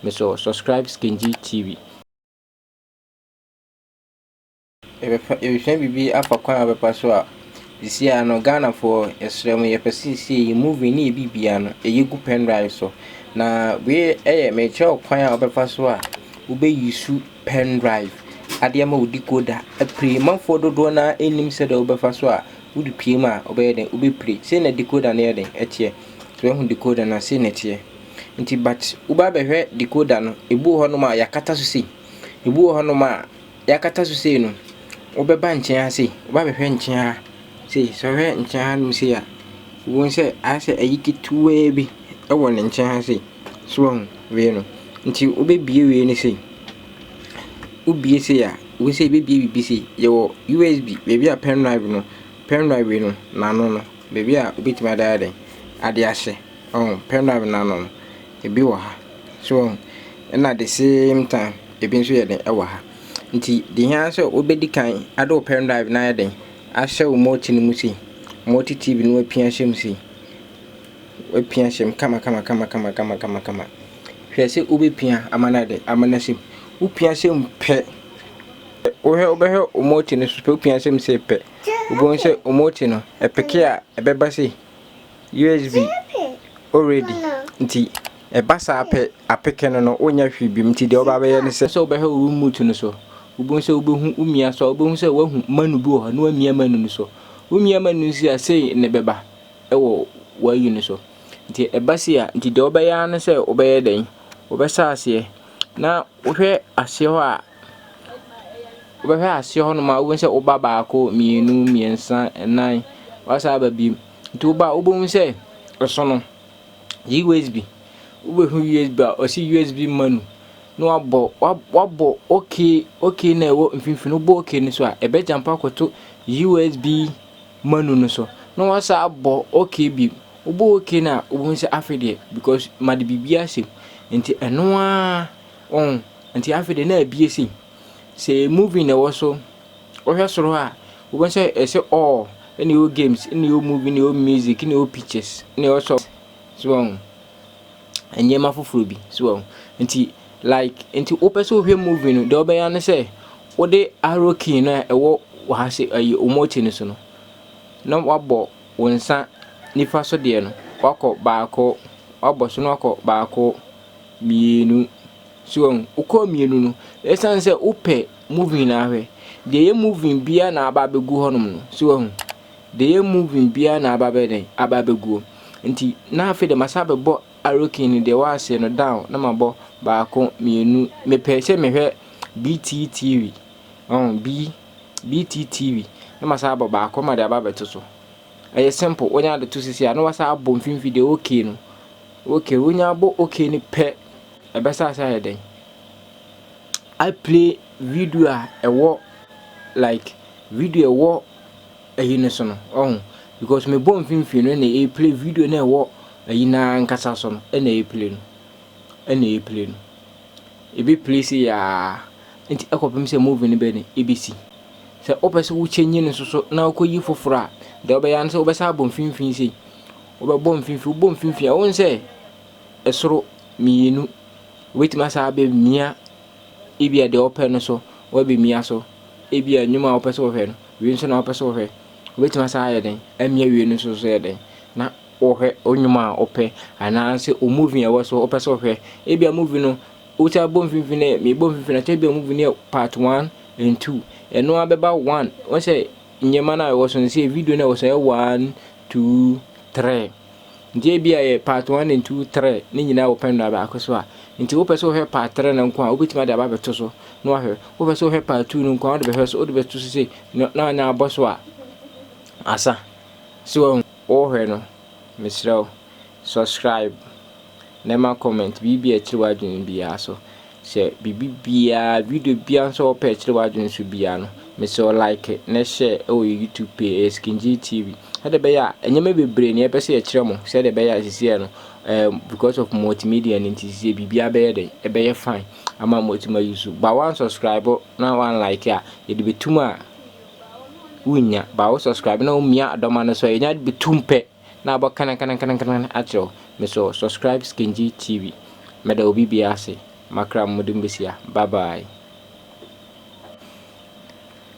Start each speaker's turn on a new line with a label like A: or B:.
A: so subscribe Skingy TV. If you be afa kwan abepa so a isi ano Ghana for esrem ye pesi movie ni bibia no eyegu pen drive so na we me che kwan abepa so a ube use pen drive ade ma odi decoder apre manfo dodo na enim se da obefa so a udi pie ma obeye den ube pre se na decoder na yeden etie so ehun decoder na se na tie nti but uba behwe decoder no ebu ho no ma yakata so sei ebu ho no ma yakata so sei no obeba nchen ha sei uba behwe nchen ha sei so hwe nchen ha no sei a won se ase ayikituwe bi ewo ne nchen ha sei so hon we no nti ube bie we ni sei ubie sei a we sei be bie BBC yo USB baby a pen drive no na no baby a obitima da den ade ahye pen drive na no ebi wo ha so na the same time ebi nso ye den ewo ha nti the here so obedi kan ade pen drive na ye den ahye wo multi ni musi multi TV no apia hyem si apia hyem kama hwe se obepia amana de amana sim upia hyem pe obehe omoti no so upia hyem se pe ubon se omoti no epeke a ebeba se USB already nti ebasa apeke no onya hwibim nti de oba be ne se obehe remote no so ubon se obehu umia so obehu se wahu manu bi ho na wamia manu no so umia manu si ase ne beba ewo wayi no so nti ebasi a nti de oba ya ne se obeye den obesa ase na wohwe ase ho a obehwe ase ho no ma wo se oba baako mienu miensa enan wasa babi nti oba obon se eso no USB ubehu USB o si USB manu no wabo okay na ewo mfimfini bo okay ni so a ebe jampa kwato USB manu no so no wasa abo okay bi ubo okay na obon se afede because made bibia se nti eno a nti afede na abie se movie na wo so ohwe soro a obon se ese all any o games any o movie any o music any o pictures any o so enye mafufuru bi so nti like nti opese ohwe movie no de obeya ne se wo de arrow key no ewo wo ha se ayi omochi ne so no na wabo wonsa nifa so de no wako baako wabo so no wako baako mienu so uko mienu no esan se upe movie na hwe de ye movie bia na aba begu honum no so de ye movie bia na aba be den aba begu nti na afi de masabe bo arokin de wase no down na mabo baako mienu mepe se mehwe BTTV BTTV na masabe baako ma de aba beto so eye simple onya de to sisi a no wasa abo mfim video okay no okay onya abo okay ni pe ebesa sa heden I play video a ewo like video ewo eyine so no because me bo mfimfini no na e play video na ewo eyina nkasa so no na e play no e play si ya nti akopem se movie ni be ni ebisi se opese wo chenye no so na akoyi foforo a de obeya no se obesa abo mfimfini si obebo mfimfini a won se esoro mienu wetima sa be mia ebia de open no so wabe mia so ebia nyuma opese wo hwe no wi nso na opese wo hwe wetima sa ayeden amia wi no so yeden na wo hwe onyuma ope ana se o movie e wo so opese wo hwe ebia movie no uta bom finfine me bom finfine te ebia movie ne part 1 and 2 eno abeba 1 won se nyema na wo so se video na wo so 1 2 3 nje bia ye part 1 and 2 3 ni nyina wo pen na ba akoso a nti wo pese wo hwe part 3 na nko a obitima da ba beto so no hwe wo pese wo hwe part 2 nko a wo de hwe so wo de beto so na na aboso a asa so wo hwe no misraw subscribe nema comment bibi e chiri wadun bia so se bibi bia video bia so wo pe chiri wadun so bia no misraw like na share o YouTube page Skingy TV hade be ya enyema bebre ne epese e chire mo se de be ya sisi no because of multimedia and nti bibia be ye e be ye fine ama multimedia use ba one subscribe na one like a ye de betuma unya ba wo subscribe na umia adoma no so ye nya betumpe na ba kana atro me so subscribe Skingy TV me da obi bia se makra mudum besia. Bye bye.